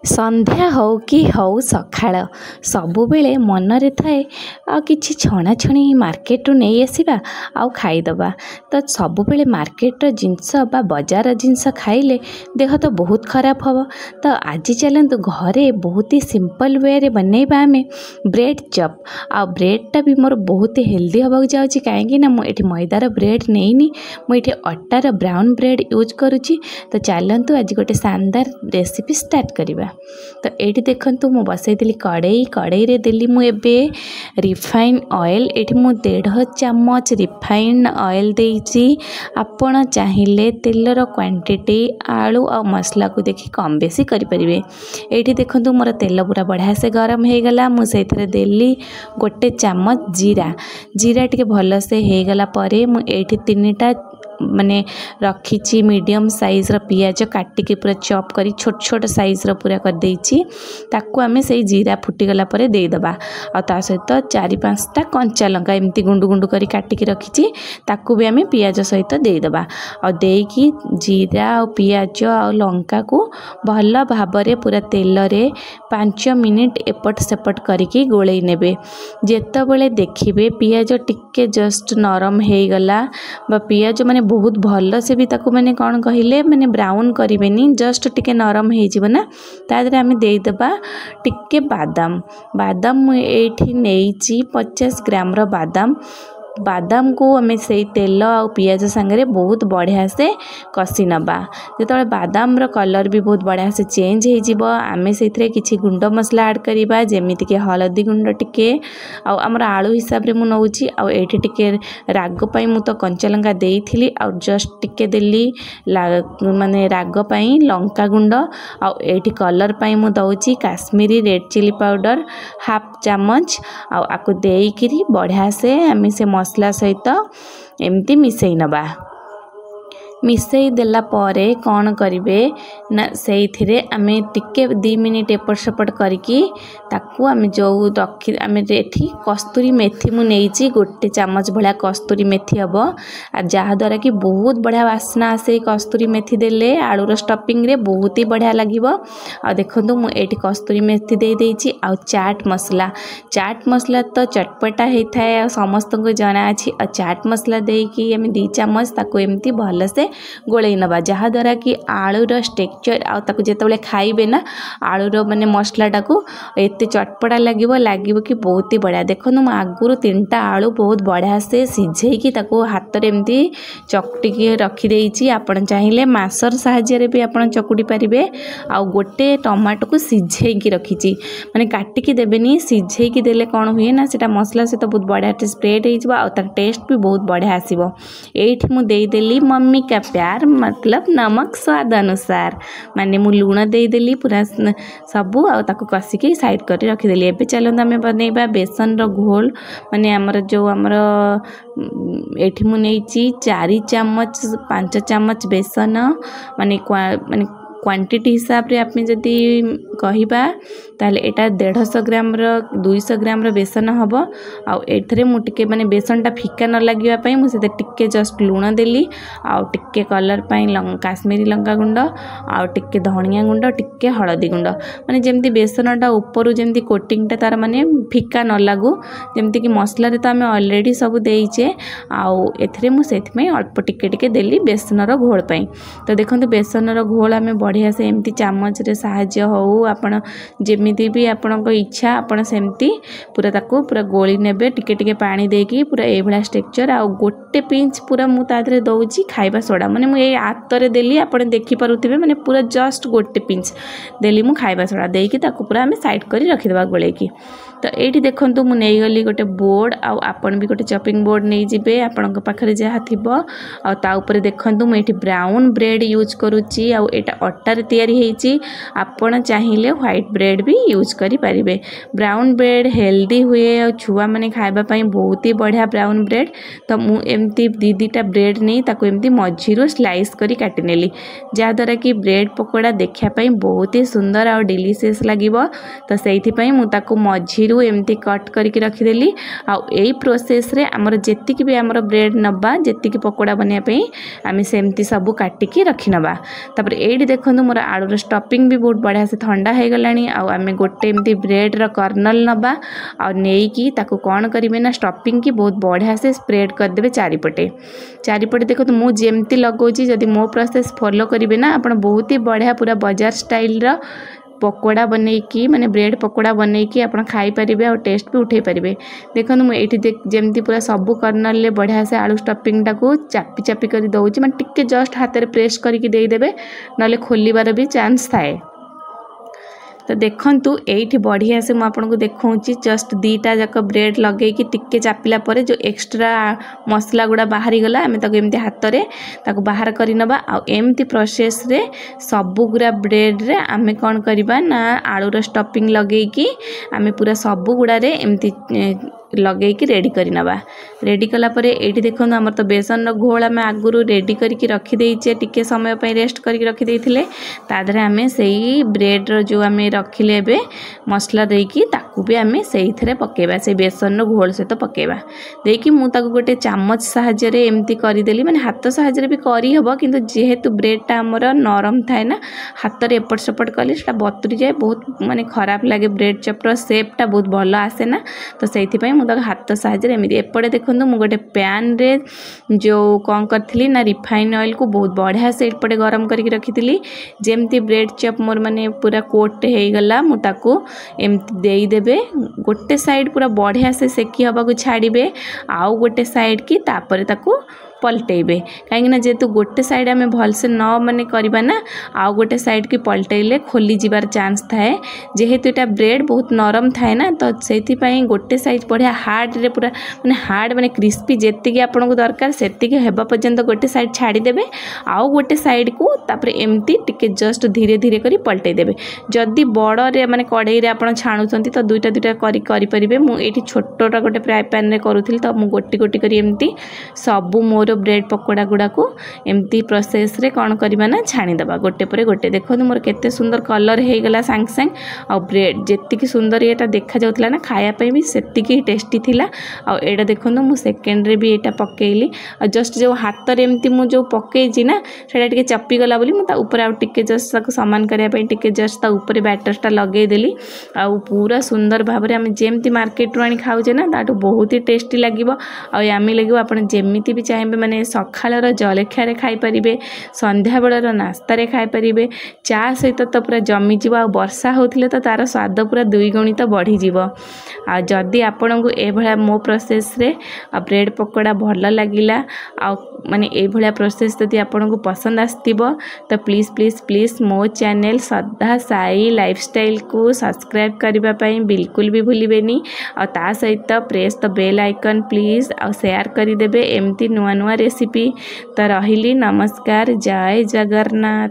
संध्या हो कि हौ सकाळ सबुबेले मनरे थाए आ किछि छणाछणी मार्केट नहीं आसिबा आउ खाईदबा। तो सबुबेले मार्केट जिनस बा बजार जिनस खाइले देह तो बहुत खराब हम। तो आज चलतु घरे बहुत ही सिंपल वे रे बनैबा आमे ब्रेड चप। आ ब्रेडटा भी मोर बहुत हेल्दी होगा जाउची काहेकि ना मुझे मैदार ब्रेड नहीं मुझे अटार ब्राउन ब्रेड यूज करुच्ची। तो चलतु आज गोटे शानदार रेसिपी स्टार्ट करिबा। तो ये देखु मु बसई कड़ई रे देली मु एबे रिफाइन ऑयल एठी मु 1.5 चम्मच रिफाइन ऑयल देइची। आपण चाहिए तेलर क्वांटिटी आलू और मसला को देखि कम बेसी करि परिबे। एठी देखंतु मोर तेल पूरा बढ़िया से गरम हे गला मु सेथरे देली 1 चम्मच जीरा टिके भल से हे गला परे मु एठी 3टा माने रखी मीडियम साइज रा पियाज काटिके पूरा चॉप करी छोट छोट साइज रा पूरा कर देइची। ताकू आमे से जीरा फुटी गला परे दे दबा और ता सहित 4-5टा कंचा लंका एमती गुंडू गुंडू करी काटिके रखीची ताकू भी आमे पियाज सहित दे दबा और देकी जीरा और पियाज और लंका को भल भाबरे पूरा तेल रे 5 मिनिट एपट सेपट करिकी गोळेई नेबे। जेतेबेले देखिबे पियाज टिके जस्ट नरम हे गला बा पियाज माने बहुत भल से भी ताकू माने कौन कहले माने ब्राउन करिवेनी जस्ट टिके नरम हे जीव ना। तादरे आमे देई दबा टिके बादाम मु एठी नेइची 50 ग्राम रो बादाम को हमें से तेल और पियाज सांगे बहुत बढ़िया से कषि नबा। जो बादाम रो कलर भी बहुत बढ़िया से चेंज हो जीव आमे से किछि गुंड मसला ऐड करिबा जेमिति के हलदी गुंड टिके आउ हमर आलू हिसाब रे मु नउची आउ एठी टिके राग पई मु तो कंचा लंका देइथिली आउ जस्ट टिके देली माने राग पई लंका गुंड आउ एठी कलर पई मु दउची काश्मीरी रेड चिली पाउडर 1/2 चम्मच आउ आको देइकिरी बढ़िया से आमे से मसला सहित एमती मिसई नबा। मिसई देला परे कौन करिवे ना सेइथिरे आमे टिके 2 मिनिट एपट सेपट करिकी ताकू आमे जो रखी आमे एठी कस्तूरी मेथी मु नेइची 1 चम्मच भला कस्तूरी मेथी हबो आ जहा द्वारा कि बहुत बढ़िया वासना आसे। कस्तूरी मेथी देले आलू रो स्टफिंग रे बहुत ही बढ़िया लागिवो। आ देखंतु मु एठी कस्तूरी मेथी दे देइची आ चाट मसला तो चटपटा हे थाए आ समस्त को जाना अछि। आ चाट मसला देकी आमे 2 चम्मच ताकू एमती भल से गोळेई नबा जहा द्वारा कि आलू रो टेक्सचर आ ताकू जेतेबेले खाइबे ना आलू रो माने मसला टाकू एते चटपटा लागिवो कि बहुत ही बढ़िया। देखनु म आगुरु 3टा आलू बहुत बढ़िया से सिझेई कि ताकू हाथ रे एमती चकटी के रखी देइची। आपण चाहिले मासर सहाय्य रे भी आपण चकुटी परिबे। आ गोटे टमाटो को सिझेई कि रखीची माने काटी के देबेनी सिझेई कि देले कोन हुए ना सेटा मसला से तो बहुत बढ़िया से स्प्रेड हे जिवो आ तार टेस्ट भी बहुत बढ़िया आसीबो। एठी मु देई देली मम्मी का प्यार मतलब नमक स्वाद अनुसार माने मु लूण दे देली पूरा सबू आ ताकू कसी के साइड कर रखी देली। एबे चलंदा हमें बनैबा बेसन रो घोल माने हमर जो हमर एठी मु नेइची 4 चम्मच 5 चम्मच बेसन माने क्वांटिटी हिसाब रे आपने जदी कहिबा ताले एटा 150 ग्राम रो 200 ग्राम रो बेसन हबो। आ एथरे मु टिके माने बेसनटा फिका न लागिबा पई मु सेते टिके जस्ट लूण देली आ टिके कलर पई काश्मीरी लंका गुंड आ टिके धनिया गुंड टिके हळदी गुंड माने जेमती बेसनटा ऊपर जेमती कोटिंगटा तार माने फिका न लागू जेमती कि मसला रे तो हमें ऑलरेडी सब देइचे आ एथरे मु सेथ में अल्प टिके टिके देली बेसन रो घोल पई। तो देखंतु बेसन रो घोल हमें बढ़िया से एमती चामच रे सहाय्य हो आपण जेमिति भी आपण को इच्छा आपण सेमती पूरा ताको पूरा गोली नेबे टिके टिके पानी देकी पूरा ए भला स्ट्रक्चर आ गोटे पिंच पूरा मु तादरे दउची खाइबा सोडा माने मु ए हातरे देली आपण देखि पारुथिबे माने पूरा जस्ट गोटे पिंच देली मु खाइबा सोडा देकी ताको पूरा हमें साइड करी रखि देबा गोलेकी। तो एठी देखंतु मु नेई गली गोटे बोर्ड आ आपण भी गोटे चॉपिंग बोर्ड नै जिबे आपण को पाखरे जहा थिबो आ ता ऊपर देखंतु मु एठी ब्राउन ब्रेड यूज करूची आ एटा अट्टार तैयारी हेची। आपण चाहिए व्हाइट ब्रेड भी यूज करि परिबे। ब्राउन ब्रेड हेल्दी हुए और छुआ माने खाइबा पई बहुत ही बढ़िया ब्राउन ब्रेड। तो मु एमती 2-2टा ब्रेड नै ताको एमती मझिरो स्लाइस करी काटि नेली जा द्वारा कि ब्रेड पकोड़ा देखिया पई बहुत ही सुंदर और डिलीशियस लागिवो। तो सेइथि पई मु ताको मझिरो आलू एमती कट करके रखिदेली। आई प्रोसेस रे आमर जेतिक भी आमर ब्रेड नबा जेतिक पकोड़ा बनया पे आम सेमती सब काटिकी रखी नबा। तापर एडी देखंतु मोर आलूर स्टफिंग भी बहुत बढ़िया से ठंडा हो गलानी। आम गोटे एमती ब्रेड रो कर्नल नबा आ नेकी ताकू कौन करेंगे ना स्टफिंग की बहुत बढ़िया से स्प्रेड करदे चारिपटे। देखो तो मुझे जमती लगौची जदि मो प्रोसेस फॉलो करेंगे ना आप बहुत ही बढ़िया पूरा बाजार स्टाइल रो पकोड़ा बनईकी माने ब्रेड पकोड़ा बनईकी आप खाई पारे और टेस्ट भी उठे पारे। देखो मुझे जमती पूरा सबू कर्नल ले बढ़िया से आलू स्टफिंग टाक चापी चापी कर दौची माने टिके जस्ट हाथ में प्रेस करके देदेवे ना खोलिबार भी चांस थाए। तो देखंतु एठी बढ़िया से मुझे देखौची जस्ट दीटा जाक ब्रेड लगे कि टिके चापिला परे जो एक्स्ट्रा मसला गुड़ा बाहरी गला आम ताको एमती हाथ रे ताको बाहर करि नबा। आ एमती प्रोसेस रे सबु गुड़ा ब्रेड रे आमे कोन करबा ना आलूर स्टफिंग लगे कि आमे पूरा सबु गुड़ा रे एमती लगे कि रेडी करि नबा। रेडी कला परे एठी देखो हमर तो बेसन घोल आम आगुरु रेडी करके रखी देइचे टिके समय पे रेस्ट करके रखी देइथिले। तादरे आमे सेही ब्रेड रो जो आमे रखिले बे मसला देकी ताकू भी आमे सेही थरे पकेबा से बेसन घोल से तो पकेबा देकी मु ताकू गोटे चामच सहायता रे एमती करि देली माने हाथ सहायता रे भी करी हबो किंतु जेहेतु ब्रेड टा हमर नरम थाए ना हाथ रे एपट सेपट कले सेटा बतुरी जाए बहुत माने खराब लागे ब्रेड चप रो शेप टा बहुत भलो आसे ना। तो सेथि पई मु ताकू हाथ सहायता रे एमती एपटे देखंतु मु गोटे पैन रे जो कोन करथली ना रिफाइन ऑयल को बहुत बढ़िया से एपटे गरम करके रखितली। जेमती ब्रेड चप मोर माने पूरा कोट हे गला मु ताकू एमती देई देबे गोटे साइड पूरा बढ़िया से सेकी हबा को छाड़ीबे आउ गोटे साइड की तापर ताकू पलटेबे कहीं जेहेतु गोटे साइड आम भलसे न माने करबा ना आउ गोटे साइड की पलटेले खोली जीवार चांस थाए जेहेतु एटा ब्रेड बहुत नरम थाए ना। तो सेति पई गोटे साइड बढ़िया हार्ड रे पूरा माने क्रिस्पी जेतिकी आपनको दरकार सेतिकी हेबा पर्यंत गोटे साइड छाड़ी देबे आउ गोटे साइड को तापर एमती टिके जस्ट धीरे धीरे करी पलटै देबे। जदी बड़ रे माने कढ़ई रे आपण छाणुचंती तो दुईटा दुईटा करी परिबे। मु एठी छोटोटा गोटे फ्राई पैन रे करूथिल तो मु गोटी गोटी करी एमती सबु मोर ब्रेड पकोड़ा गुड़ा को एमती प्रोसेस रे कौन करबा ना छाणी दबा गोटे परे गोटे। देखो मोर केते सुंदर कलर हे गला सांग सांग आ ब्रेड जेतिकी सुंदर एटा देखा जाउतला ना खाया पई भी सेतिकी टेस्टी थिला। आ एटा देखो मु सेकेंड रे भी एटा पकेइली आ जस्ट जो हाथ रे एमती मु जो पकेइची ना सेटा टिके चप्पी गला बोली मु ता ऊपर आ टिके जस्ट ताको समान करिया पई टिके जस्ट ता ऊपर बैटर टा लगे देली आ पूरा सुंदर भाबरे हम जेमती मार्केट रो आनी खाउजे ना ताटो बहुत ही टेस्टी लागिवो आ यामी लागिवो। आपण जेमिति भी चाहेबे माने सखाळर जलखिया खाई परिबे संध्या बेलर नास्ता रे खाई परिबे चा सहित तो पूरा जमी जीव आ वर्षा होथिले तो तार स्वाद पूरा दुई गुणित बढ़ी जीव। आ जदी आपनकु ए भला मो प्रोसेस रे ब्रेड पकोड़ा भल लागिला आ माने ए भला प्रोसेस जदी आपनकु पसंद आस्तिबो तो प्लीज प्लीज प्लीज मो चैनल श्रद्धा साई लाइफस्टाइल को सब्सक्राइब करबा पई बिल्कुल भी भूलिबेनी और ता सहित press the bell icon please और शेयर करि देबे एमती नुआ नुआ रेसिपी। तो रहिली नमस्कार जय जगन्नाथ।